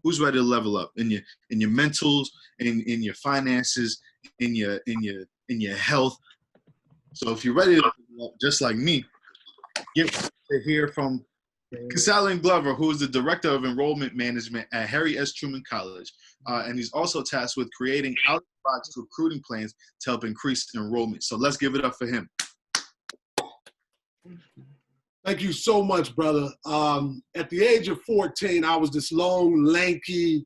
Who's ready to level up in your mentals, in your finances, in your health? So if you're ready to level up, just like me, get to hear from Cassandra Glover, who is the Director of Enrollment Management at Harry S. Truman College. And he's also tasked with creating out-of-the-box recruiting plans to help increase enrollment. So let's give it up for him. Thank you so much, brother. At the age of 14, I was this long, lanky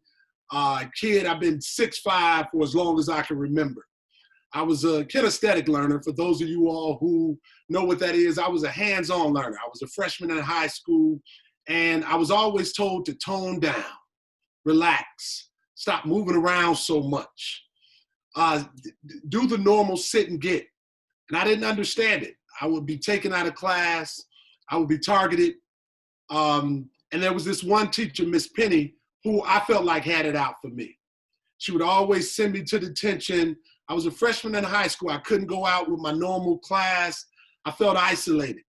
kid. I've been 6'5" for as long as I can remember. I was a kinesthetic learner. For those of you all who know what that is, I was a hands-on learner. I was a freshman in high school, and I was always told to tone down, relax, stop moving around so much, do the normal sit and get. And I didn't understand it. I would be taken out of class. I would be targeted. And there was this one teacher, Miss Penny, who I felt like had it out for me. She would always send me to detention. I was a freshman in high school. I couldn't go out with my normal class. I felt isolated.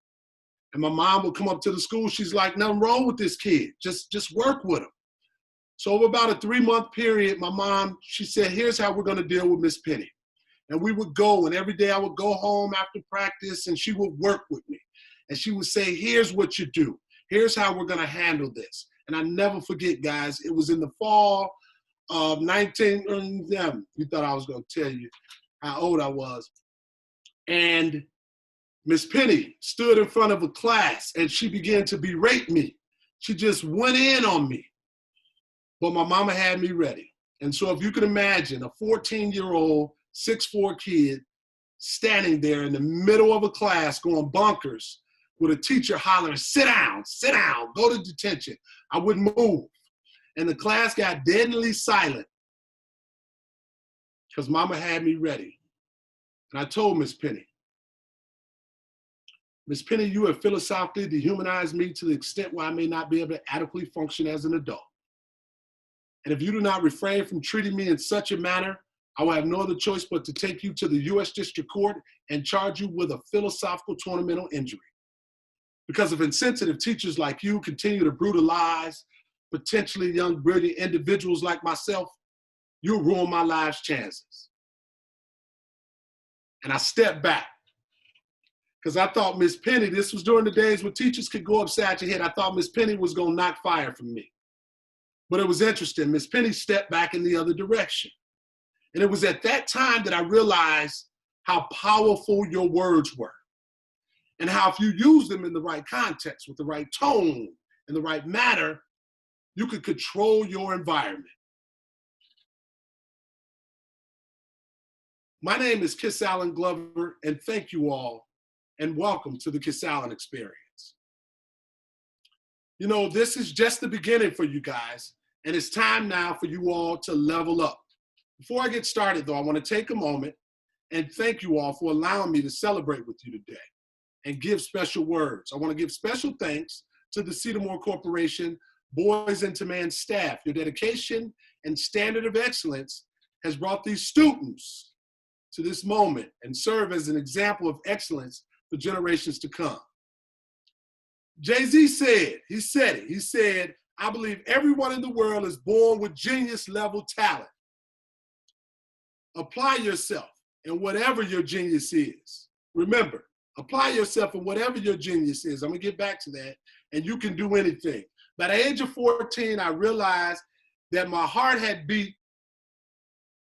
And my mom would come up to the school. She's like, nothing wrong with this kid. Just work with him. So over about a 3-month period, my mom, she said, here's how we're going to deal with Miss Penny. And we would go, and every day I would go home after practice, and she would work with me. And she would say, here's what you do. Here's how we're going to handle this. And I never forget, guys, it was in the fall of 19, you thought I was going to tell you how old I was. And Miss Penny stood in front of a class, and she began to berate me. She just went in on me. But my mama had me ready. And so if you can imagine a 14-year-old, 6'4" kid standing there in the middle of a class going bonkers with a teacher hollering, sit down, go to detention. I wouldn't move. And the class got deadly silent because mama had me ready. And I told Miss Penny, Miss Penny, you have philosophically dehumanized me to the extent where I may not be able to adequately function as an adult. And if you do not refrain from treating me in such a manner, I will have no other choice but to take you to the U.S. District Court and charge you with a philosophical tournamental injury. Because if insensitive teachers like you continue to brutalize potentially young, brilliant individuals like myself, you'll ruin my life's chances. And I stepped back because I thought Miss Penny, this was during the days when teachers could go upside your head. I thought Miss Penny was going to knock fire from me. But it was interesting. Miss Penny stepped back in the other direction. And it was at that time that I realized how powerful your words were. And how if you use them in the right context, with the right tone and the right manner, you could control your environment. My name is Cassandra Glover, and thank you all, and welcome to the Cassandra Experience. You know, this is just the beginning for you guys, and it's time now for you all to level up. Before I get started, though, I want to take a moment and thank you all for allowing me to celebrate with you today and give special words. I want to give special thanks to the Cedarmore Corporation BoyzN2Men staff. Your dedication and standard of excellence has brought these students to this moment and serve as an example of excellence for generations to come. Jay-Z said, he said, I believe everyone in the world is born with genius level talent. Apply yourself in whatever your genius is. Remember, apply yourself in whatever your genius is. I'm gonna get back to that, and you can do anything. By the age of 14, I realized that my heart had beat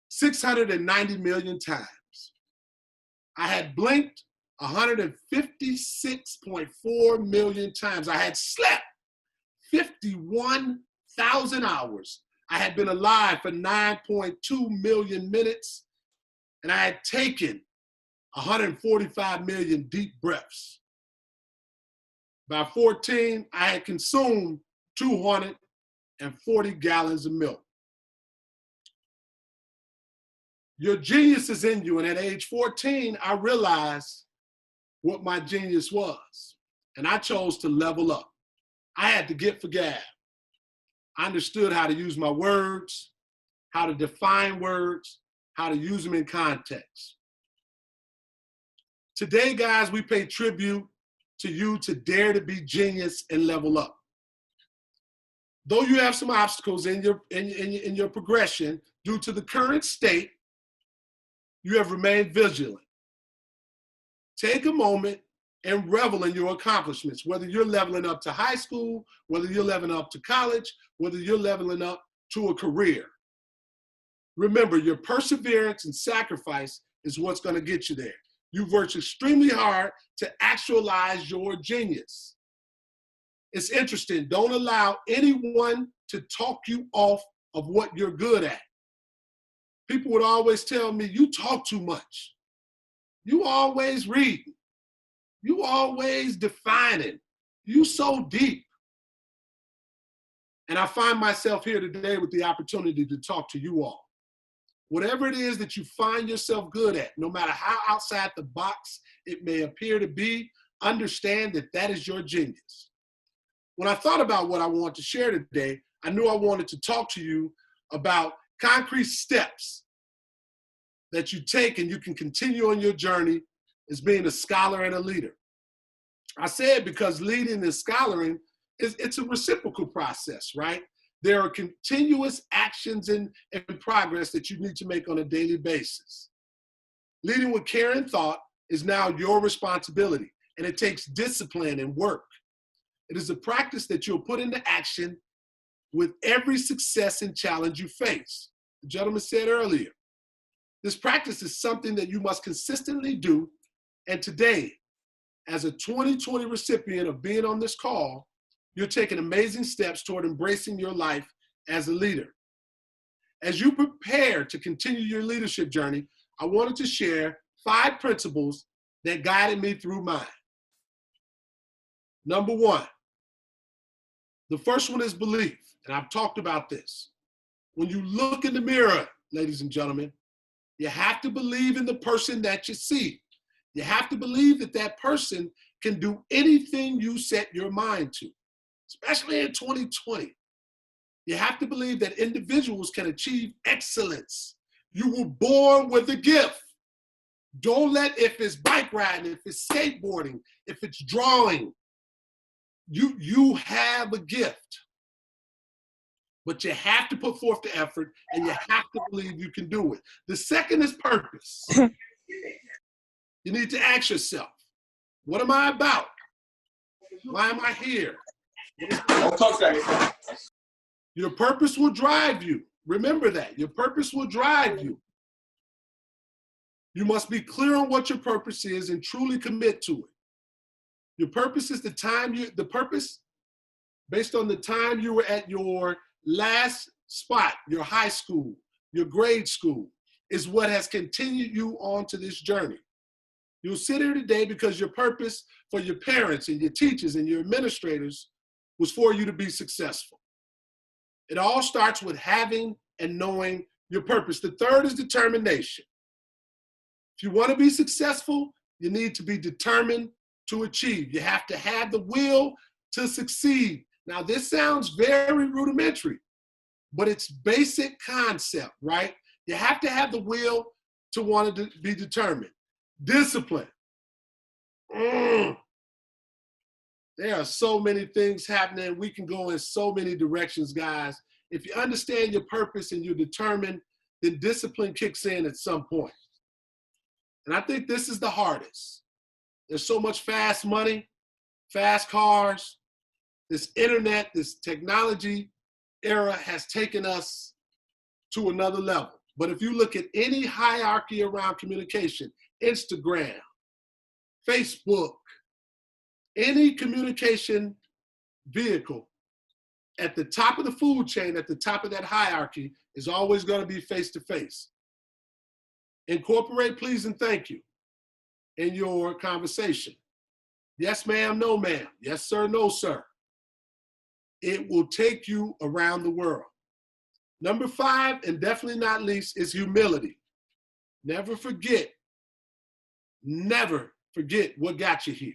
690 million times. I had blinked 156.4 million times. I had slept 51,000 hours. I had been alive for 9.2 million minutes, and I had taken 145 million deep breaths. By 14, I had consumed 240 gallons of milk. Your genius is in you, and at age 14, I realized what my genius was, and I chose to level up. I had to get for gab. I understood how to use my words, how to define words, how to use them in context. Today, guys, we pay tribute to you to dare to be genius and level up. Though you have some obstacles in your progression due to the current state, you have remained vigilant. Take a moment and revel in your accomplishments, whether you're leveling up to high school, whether you're leveling up to college, whether you're leveling up to a career. Remember, your perseverance and sacrifice is what's going to get you there. You've worked extremely hard to actualize your genius. It's interesting. Don't allow anyone to talk you off of what you're good at. People would always tell me, you talk too much. You always read. You always defining. You so deep. And I find myself here today with the opportunity to talk to you all. Whatever it is that you find yourself good at, no matter how outside the box it may appear to be, understand that that is your genius. When I thought about what I want to share today, I knew I wanted to talk to you about concrete steps that you take and you can continue on your journey as being a scholar and a leader. I say it because leading and scholaring, it's a reciprocal process, right? There are continuous actions and progress that you need to make on a daily basis. Leading with care and thought is now your responsibility, and it takes discipline and work. It is a practice that you'll put into action with every success and challenge you face. The gentleman said earlier, this practice is something that you must consistently do, and today, as a 2020 recipient of being on this call, you're taking amazing steps toward embracing your life as a leader. As you prepare to continue your leadership journey, I wanted to share 5 principles that guided me through mine. Number 1, the first one is belief, and I've talked about this. When you look in the mirror, ladies and gentlemen, you have to believe in the person that you see. You have to believe that that person can do anything you set your mind to, especially in 2020. You have to believe that individuals can achieve excellence. You were born with a gift. Don't let, if it's bike riding, if it's skateboarding, if it's drawing, you have a gift. But you have to put forth the effort and you have to believe you can do it. The second is purpose. You need to ask yourself, what am I about? Why am I here? Don't touch that. Your purpose will drive you. Remember that. Your purpose will drive you. You must be clear on what your purpose is and truly commit to it. Your purpose is the purpose based on the time you were at your last spot, your high school, your grade school, is what has continued you on to this journey. You'll sit here today because your purpose for your parents and your teachers and your administrators was for you to be successful. It all starts with having and knowing your purpose. The third is determination. If you want to be successful, you need to be determined to achieve. You have to have the will to succeed. Now, this sounds very rudimentary, but it's basic concept, right? You have to have the will to want to be determined. Discipline. There are so many things happening. We can go in so many directions, guys. If you understand your purpose and you're determined, then discipline kicks in at some point. And I think this is the hardest. There's so much fast money, fast cars. This internet, this technology era has taken us to another level. But if you look at any hierarchy around communication, Instagram, Facebook, any communication vehicle, at the top of the food chain, at the top of that hierarchy, is always going to be face-to-face. Incorporate please and thank you in your conversation. Yes, ma'am, no, ma'am. Yes, sir, no, sir. It will take you around the world. Number 5, and definitely not least, is humility. Never forget what got you here.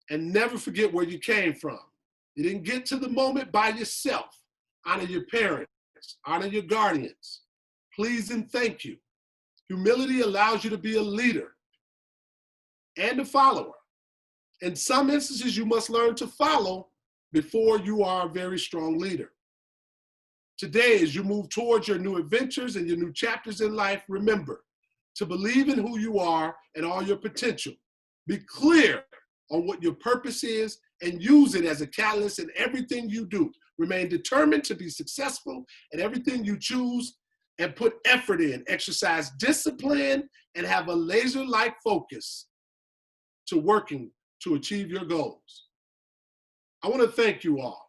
And never forget where you came from. You didn't get to the moment by yourself. Honor your parents, honor your guardians. Please and thank you. Humility allows you to be a leader and a follower. In some instances, you must learn to follow before you are a very strong leader. Today, as you move towards your new adventures and your new chapters in life, remember to believe in who you are and all your potential. Be clear on what your purpose is and use it as a catalyst in everything you do. Remain determined to be successful in everything you choose and put effort in. Exercise discipline and have a laser-like focus to working to achieve your goals. I want to thank you all.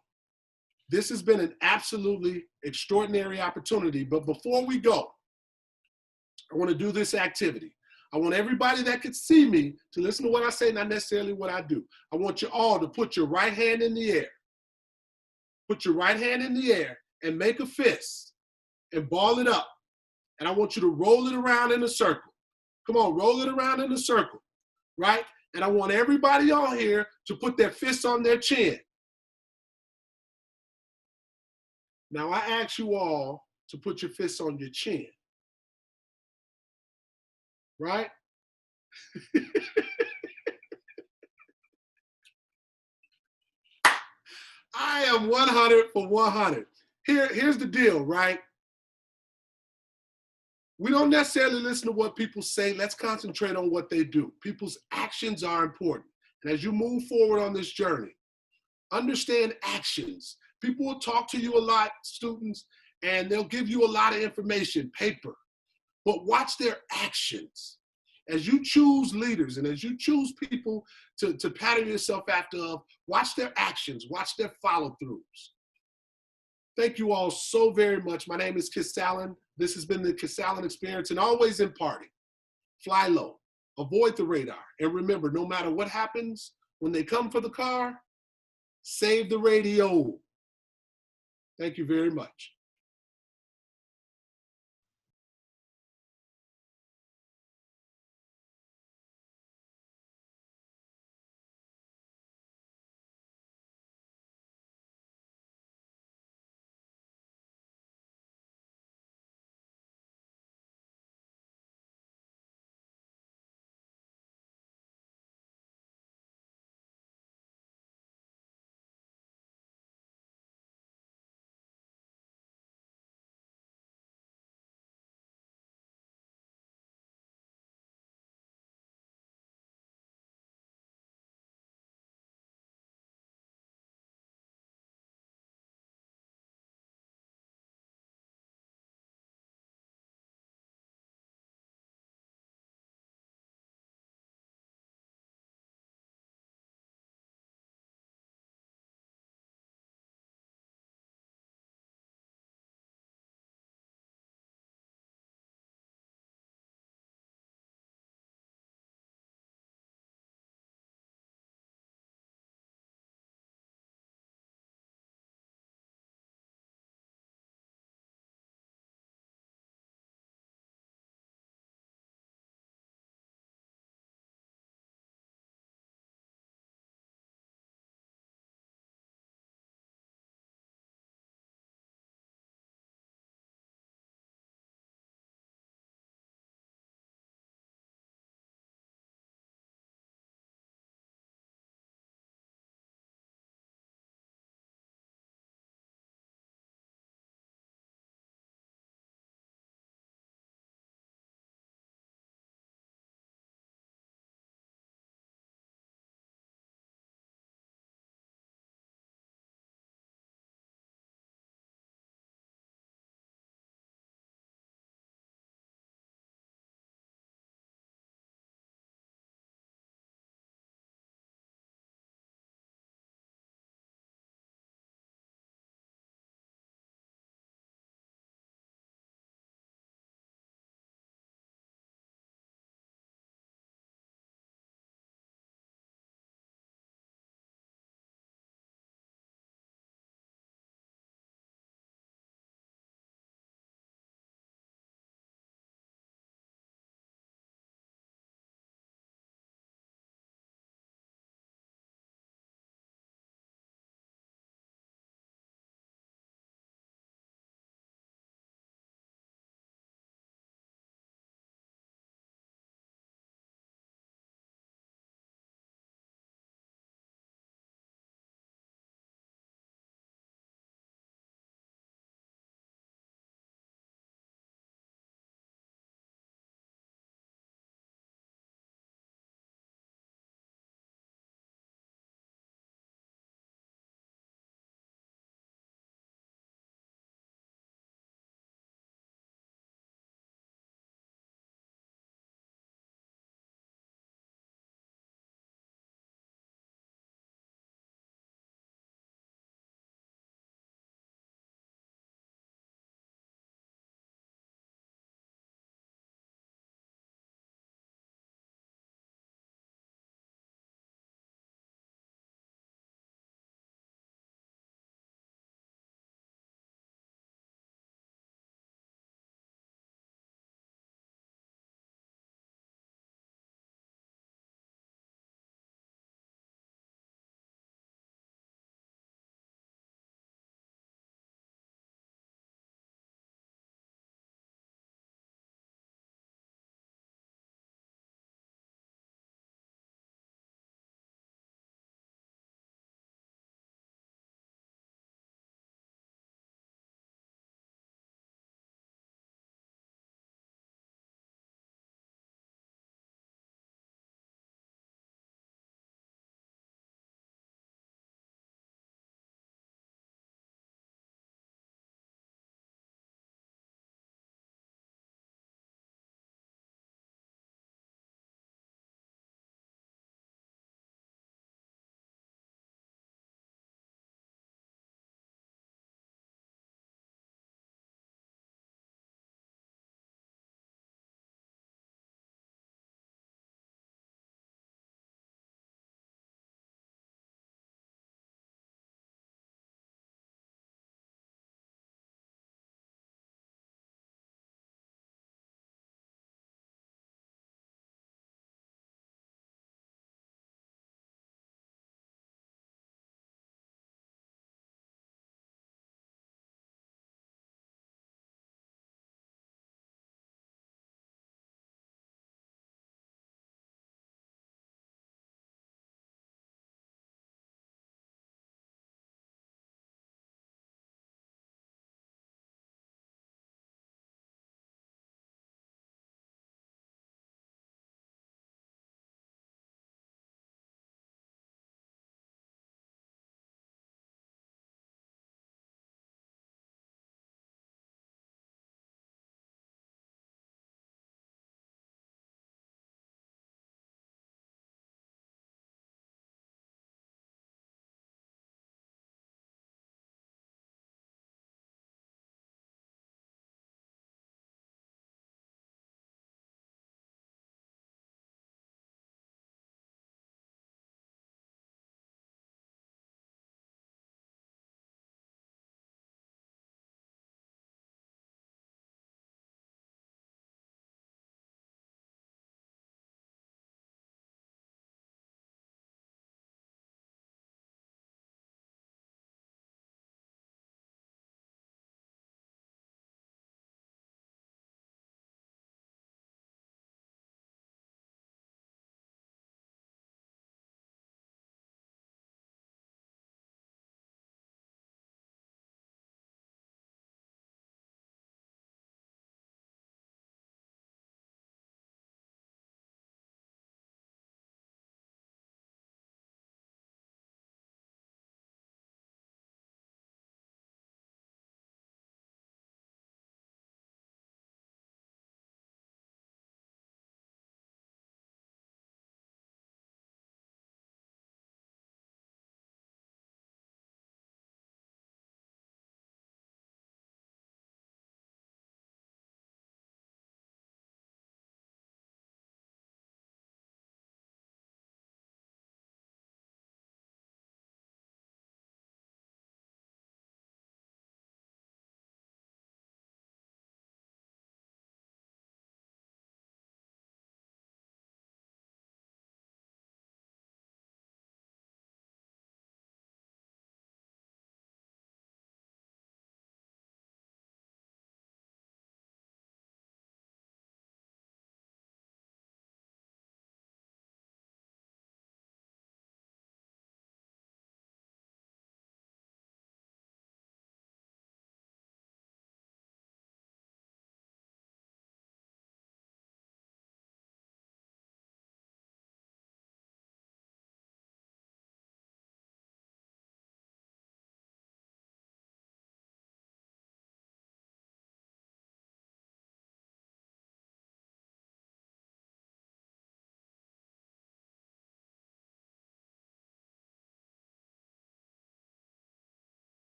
This has been an absolutely extraordinary opportunity, but before we go, I want to do this activity. I want everybody that could see me to listen to what I say, not necessarily what I do. I want you all to put your right hand in the air. Put your right hand in the air and make a fist and ball it up. And I want you to roll it around in a circle. Come on, roll it around in a circle, right? And I want everybody on here to put their fists on their chin. Now I ask you all to put your fists on your chin, right? I am 100 for 100. Here's the deal, right? We don't necessarily listen to what people say. Let's concentrate on what they do. People's actions are important. And as you move forward on this journey, understand actions. People will talk to you a lot, students, and they'll give you a lot of information, paper. But watch their actions. As you choose leaders and as you choose people to pattern yourself after, watch their actions, watch their follow-throughs. Thank you all so very much. My name is Kiss Allen. This has been the Kiss Allen Experience, and always imparting. Fly low, avoid the radar, and remember, no matter what happens, when they come for the car, save the radio. Thank you very much.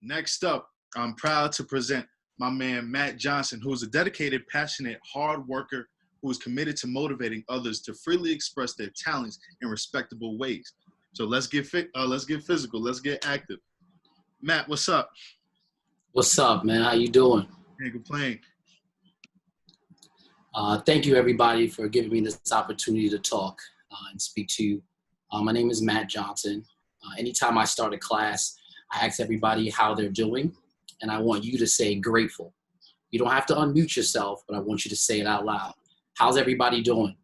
Next up, I'm proud to present my man, Matt Johnson, who is a dedicated, passionate, hard worker who is committed to motivating others to freely express their talents in respectable ways. So let's get physical. Let's get active. Matt, what's up? What's up, man? How you doing? Can't complain. Thank you, everybody, for giving me this opportunity to talk and speak to you. My name is Matt Johnson. Anytime I start a class, I ask everybody how they're doing, and I want you to say grateful. You don't have to unmute yourself, but I want you to say it out loud. How's everybody doing?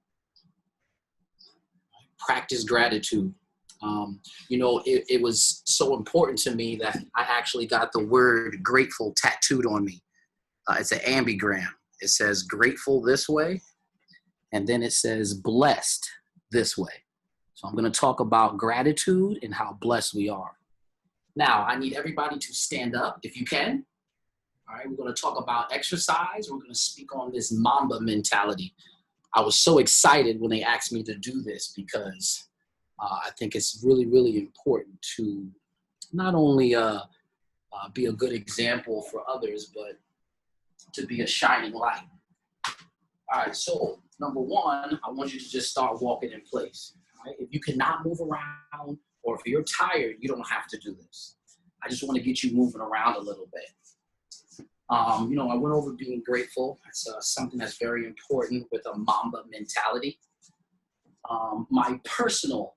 Practice gratitude. It was so important to me that I actually got the word grateful tattooed on me. It's an ambigram. It says grateful this way, and then it says blessed this way. So I'm going to talk about gratitude and how blessed we are. Now, I need everybody to stand up if you can. All right, we're going to talk about exercise. We're going to speak on this Mamba mentality. I was so excited when they asked me to do this because I think it's really, really important to not only be a good example for others, but to be a shining light. All right, so number one, I want you to just start walking in place. Right? If you cannot move around or if you're tired, you don't have to do this. I just want to get you moving around a little bit. I went over being grateful. It's something that's very important with a Mamba mentality. My personal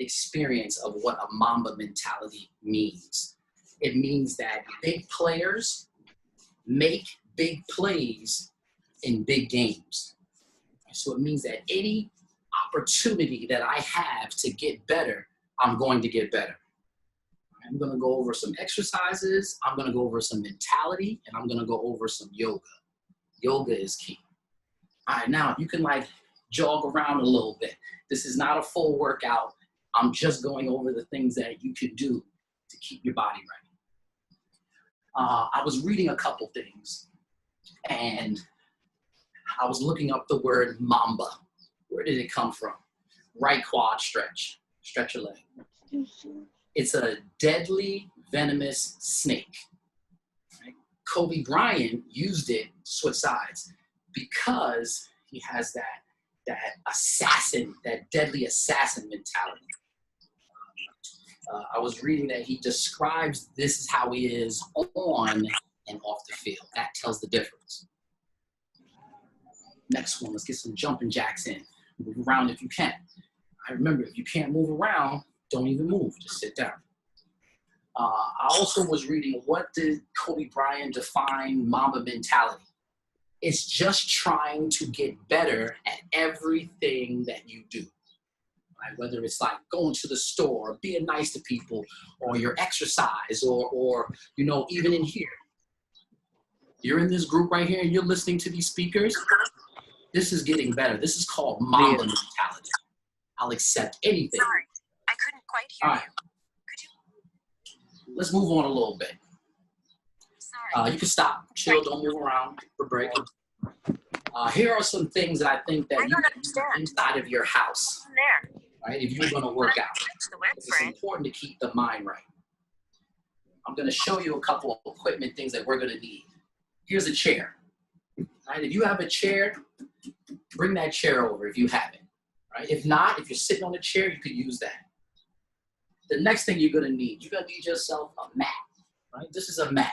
experience of what a Mamba mentality means. It means that big players make big plays in big games. So it means that any opportunity that I have to get better, I'm going to get better. I'm going to go over some exercises, I'm going to go over some mentality, and I'm going to go over some yoga. Yoga is key. All right, now you can jog around a little bit. This is not a full workout. I'm just going over the things that you can do to keep your body right. I was reading a couple things, and I was looking up the word Mamba. Where did it come from? Right quad stretch. Stretch your leg. It's a deadly, venomous snake. Right? Kobe Bryant used it to switch sides because he has that assassin, that deadly assassin mentality. I was reading that he describes this is how he is on and off the field. That tells the difference. Next one, let's get some jumping jacks in. Move around if you can. I remember, if you can't move around, don't even move, just sit down. I also was reading, what did Kobe Bryant define Mamba mentality? It's just trying to get better at everything that you do. Right? Whether it's going to the store, being nice to people, or your exercise, or even in here. You're in this group right here and you're listening to these speakers. This is getting better. This is called Mamba mentality. I'll accept anything. Sorry, I couldn't quite hear you. Could you? Let's move on a little bit. Sorry. You can stop, chill, don't move around for break. Here are some things that I think that I you don't can do understand. inside of your house, There. right? If you're going to work out, That's the web it's frame. important to keep the mind right. I'm going to show you a couple of equipment things that we're going to need. Here's a chair. Right? If you have a chair, bring that chair over if you have it. Right? If not, if you're sitting on a chair, you could use that. The next thing you're going to need yourself a mat. Right? This is a mat.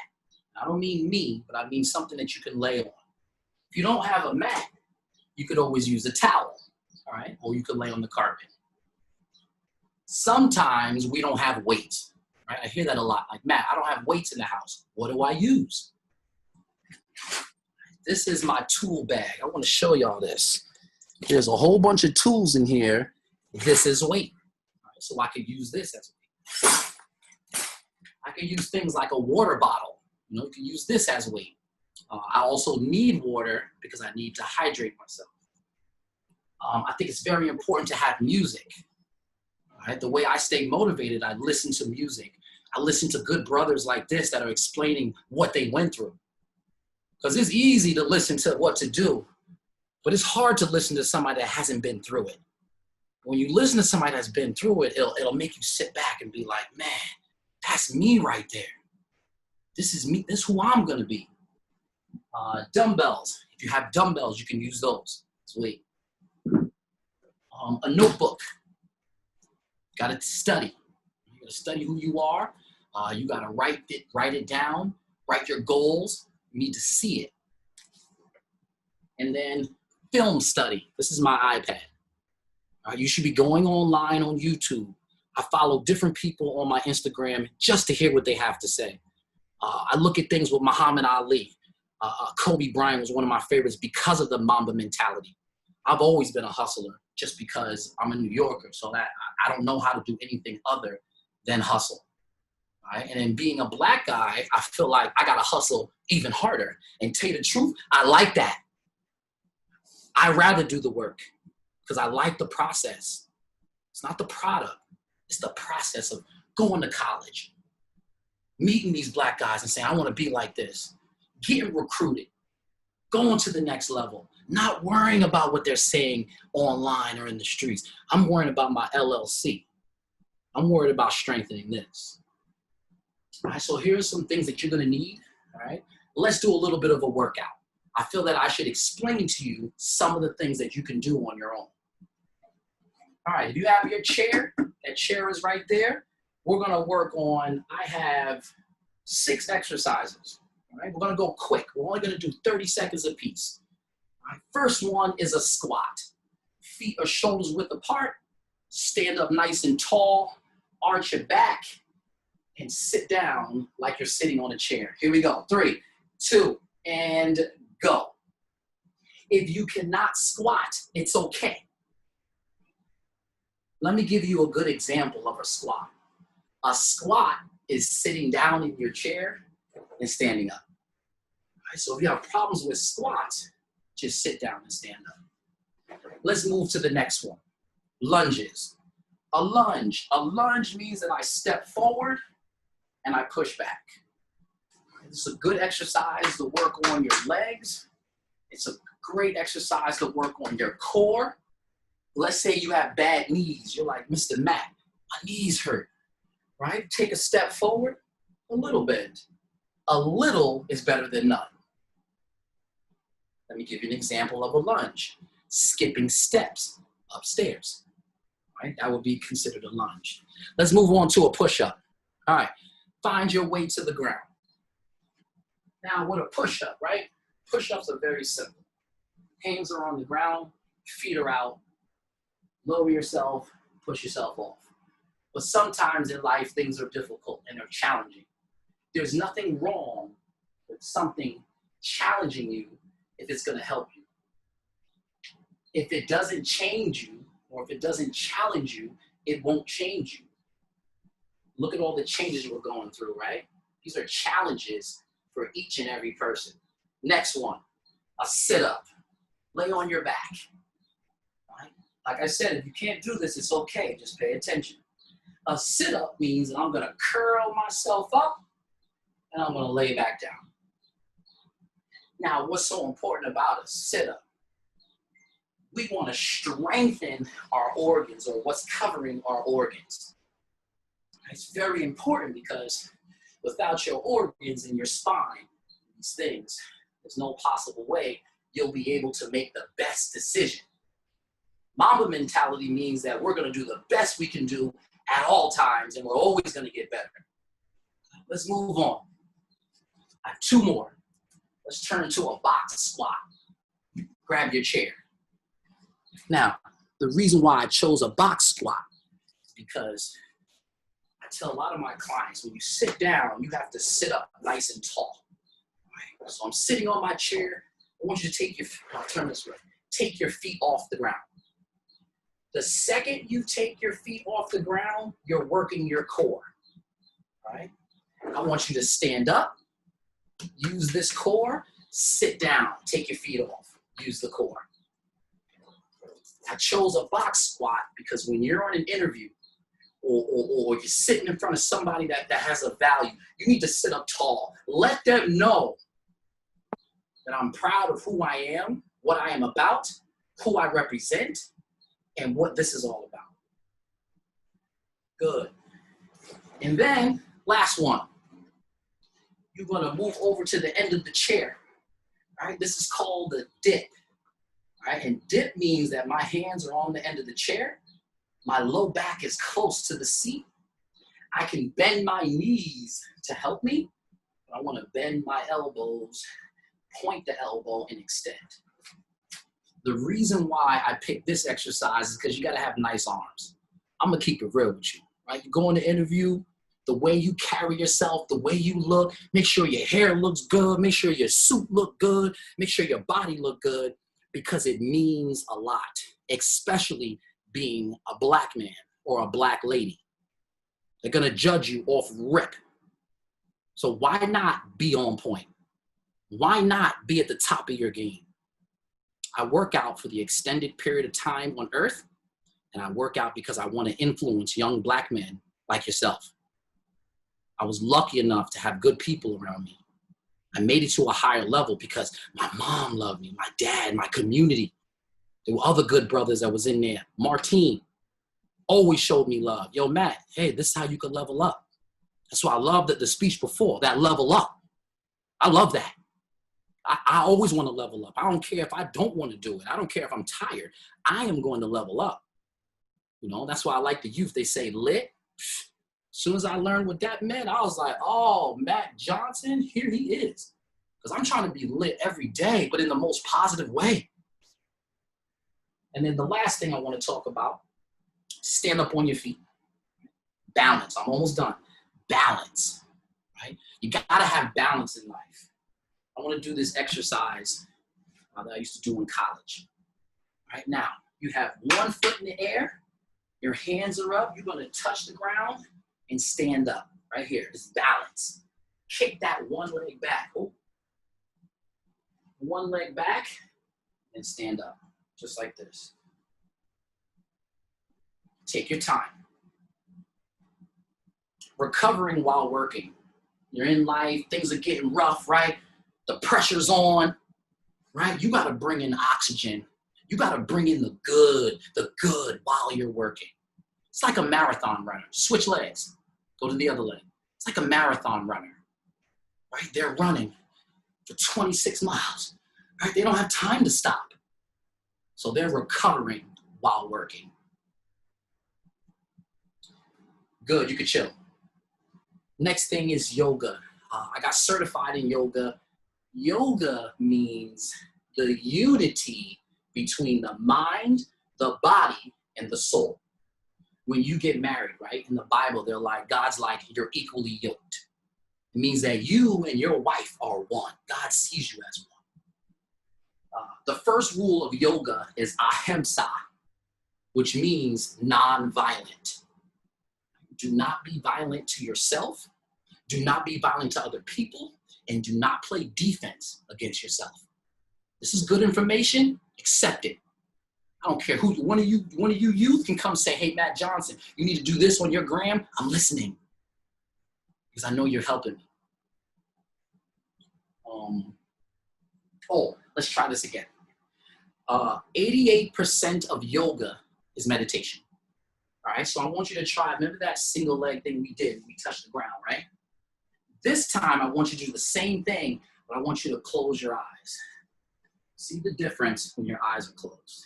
I don't mean me, but I mean something that you can lay on. If you don't have a mat, you could always use a towel, all right? Or you could lay on the carpet. Sometimes we don't have weights, right? I hear that a lot. Matt, I don't have weights in the house. What do I use? This is my tool bag. I want to show y'all this. There's a whole bunch of tools in here. This is weight. All right, so I could use this as weight. I could use things like a water bottle. You can use this as weight. I also need water because I need to hydrate myself. I think it's very important to have music. Right? The way I stay motivated, I listen to music. I listen to good brothers like this that are explaining what they went through. Because it's easy to listen to what to do, but it's hard to listen to somebody that hasn't been through it. When you listen to somebody that's been through it, it'll make you sit back and be like, man, that's me right there. This is me. This is who I'm going to be. Dumbbells. If you have dumbbells, you can use those. Sweet. A notebook. Got to study. You got to study who you are. You got to write it down. Write your goals. You need to see it. And then film study. This is my iPad. You should be going online on YouTube. I follow different people on my Instagram just to hear what they have to say. I look at things with Muhammad Ali. Kobe Bryant was one of my favorites because of the Mamba mentality. I've always been a hustler just because I'm a New Yorker, so that I don't know how to do anything other than hustle. Right? And in being a black guy, I feel like I got to hustle even harder. And tell you the truth, I like that. I rather do the work because I like the process. It's not the product. It's the process of going to college, meeting these black guys and saying, I want to be like this, getting recruited, going to the next level, not worrying about what they're saying online or in the streets. I'm worrying about my LLC. I'm worried about strengthening this. All right, so here's some things that you're going to need. All right, let's do a little bit of a workout. I feel that I should explain to you some of the things that you can do on your own. All right, if you have your chair, that chair is right there. We're going to work on, I have 6 exercises. All right, we're going to go quick. We're only going to do 30 seconds apiece. All right, first one is a squat. Feet are shoulders width apart. Stand up nice and tall. Arch your back. And sit down like you're sitting on a chair. Here we go. 3, 2, and go. If you cannot squat, it's okay. Let me give you a good example of a squat. A squat is sitting down in your chair and standing up. All right, so if you have problems with squats, just sit down and stand up. Let's move to the next one. Lunges. A lunge. A lunge means that I step forward and I push back. This is a good exercise to work on your legs. It's a great exercise to work on your core. Let's say you have bad knees. You're like, Mr. Matt, my knees hurt, right? Take a step forward, a little bit. A little is better than none. Let me give you an example of a lunge. Skipping steps upstairs, right? That would be considered a lunge. Let's move on to a push-up. All right, find your way to the ground. Now, with a push-up, right? Push-ups are very simple. Hands are on the ground, feet are out. Lower yourself, push yourself off. But sometimes in life, things are difficult and they're challenging. There's nothing wrong with something challenging you if it's going to help you. If it doesn't change you, or if it doesn't challenge you, it won't change you. Look at all the changes we're going through, right? These are challenges for each and every person. Next one, a sit-up. Lay on your back. Right? Like I said, if you can't do this, it's okay. Just pay attention. A sit-up means that I'm going to curl myself up and I'm going to lay back down. Now, what's so important about a sit-up? We want to strengthen our organs, or what's covering our organs. It's very important because without your organs and your spine, these things, there's no possible way you'll be able to make the best decision. Mamba mentality means that we're going to do the best we can do at all times, and we're always going to get better. Let's move on. I have 2 more. Let's turn to a box squat. Grab your chair. Now, the reason why I chose a box squat is because I tell a lot of my clients, when you sit down, you have to sit up nice and tall. Right? So I'm sitting on my chair. I want you to take your, I'll turn this way, take your feet off the ground. The second you take your feet off the ground, you're working your core, right? I want you to stand up, use this core, sit down, take your feet off, use the core. I chose a box squat because when you're on an interview or you're sitting in front of somebody that has a value, you need to sit up tall. Let them know that I'm proud of who I am, what I am about, who I represent, and what this is all about. Good. And then, last one. you're gonna move over to the end of the chair. All right, this is called the dip. All right, and dip means that my hands are on the end of the chair. My low back is close to the seat. I can bend my knees to help me, but I want to bend my elbows, point the elbow, and extend. The reason why I picked this exercise is because you got to have nice arms. I'm going to keep it real with you, right? You go in the interview, the way you carry yourself, the way you look, make sure your hair looks good, make sure your suit look good, make sure your body look good, because it means a lot, especially being a black man or a black lady. They're going to judge you off rip. So why not be on point? Why not be at the top of your game? I work out for the extended period of time on earth, and I work out because I want to influence young black men like yourself. I was lucky enough to have good people around me. I made it to a higher level because my mom loved me, my dad, my community. There were other good brothers that was in there. Martine always showed me love. Yo, Matt, hey, this is how you can level up. That's why I love the speech before, that level up. I love that. I always want to level up. I don't care if I don't want to do it. I don't care if I'm tired. I am going to level up. You know, that's why I like the youth. They say lit. As soon as I learned what that meant, I was like, oh, Matt Johnson, here he is. Because I'm trying to be lit every day, but in the most positive way. And then the last thing I want to talk about, stand up on your feet. Balance. I'm almost done. Balance, right? You got to have balance in life. I want to do this exercise that I used to do in college. Right now, you have one foot in the air, your hands are up, you're going to touch the ground and stand up right here. It's balance. Kick that one leg back. Oh. One leg back and stand up, just like this. Take your time. Recovering while working. You're in life, things are getting rough, right? The pressure's on, right? You got to bring in oxygen. You got to bring in the good while you're working. It's like a marathon runner. Switch legs. Go to the other leg. It's like a marathon runner, right? They're running for 26 miles, right? They don't have time to stop. So they're recovering while working. Good, you can chill. Next thing is yoga. I got certified in yoga. Yoga means the unity between the mind, the body, and the soul. When you get married, right, in the Bible, they're like, God's like, you're equally yoked. It means that you and your wife are one. God sees you as one. The first rule of yoga is ahimsa, which means non-violent. Do not be violent to yourself. Do not be violent to other people. And do not play defense against yourself. This is good information. Accept it. I don't care who, one of you youth can come say, hey, Matt Johnson, you need to do this on your gram. I'm listening because I know you're helping me. Let's try this again. 88% of yoga is meditation. All right, so I want you to try, remember that single leg thing we did? We touched the ground, right? This time, I want you to do the same thing, but I want you to close your eyes. See the difference when your eyes are closed.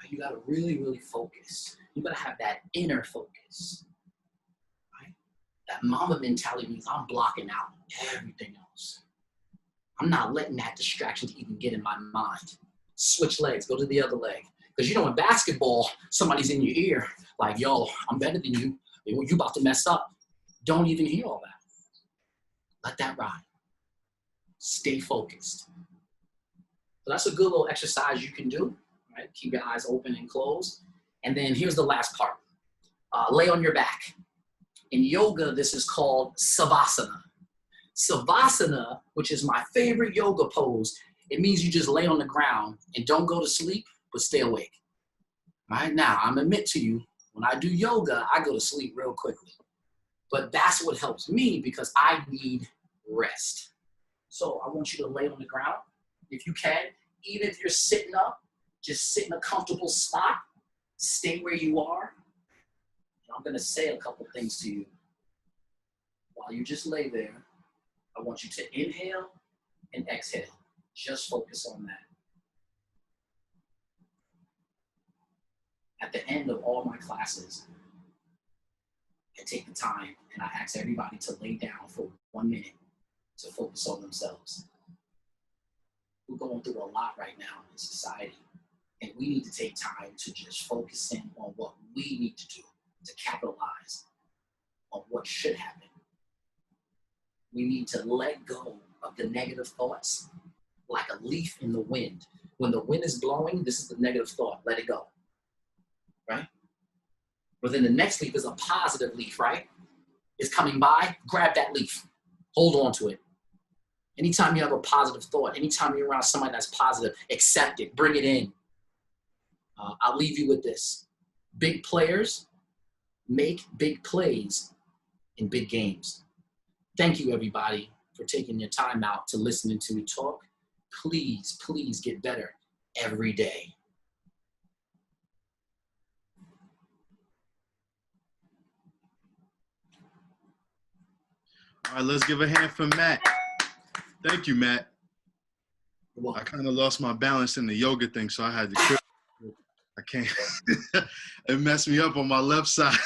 You got to really, really focus. You got to have that inner focus. Right? That mama mentality means I'm blocking out everything else. I'm not letting that distraction to even get in my mind. Switch legs, go to the other leg. Because you know in basketball, somebody's in your ear like, yo, I'm better than you. You about to mess up. Don't even hear all that. Let that ride. Stay focused. So that's a good little exercise you can do, right? Keep your eyes open and closed. And then here's the last part. Lay on your back. In yoga, this is called savasana. Savasana, which is my favorite yoga pose, it means you just lay on the ground and don't go to sleep, but stay awake. Right now, I'm admit to you, when I do yoga, I go to sleep real quickly. But that's what helps me because I need rest. So I want you to lay on the ground. If you can, even if you're sitting up, just sit in a comfortable spot. Stay where you are. And I'm going to say a couple things to you while you just lay there I want you to inhale and exhale. Just focus on that. At the end of all my classes, I take the time and I ask everybody to lay down for 1 minute to focus on themselves. We're going through a lot right now in society, and we need to take time to just focus in on what we need to do to capitalize on what should happen. We need to let go of the negative thoughts like a leaf in the wind. When the wind is blowing, this is the negative thought. Let it go, right? But then the next leaf is a positive leaf, right? It's coming by, grab that leaf. Hold on to it. Anytime you have a positive thought, anytime you're around somebody that's positive, accept it, bring it in. I'll leave you with this. Big players make big plays in big games. Thank you, everybody, for taking your time out to listening to me talk. Please, please get better every day. All right, let's give a hand for Matt. Thank you, Matt. I kind of lost my balance in the yoga thing, so I had to I can't. It messed me up on my left side.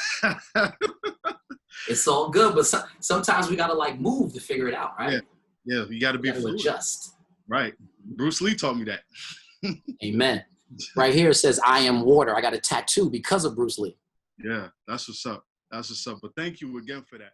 It's all good, but sometimes we gotta like move to figure it out, right? Yeah, you gotta be fluid. Adjust. Right. Bruce Lee taught me that. Amen. Right here it says, I am water. I got a tattoo because of Bruce Lee. Yeah, that's what's up. That's what's up. But thank you again for that.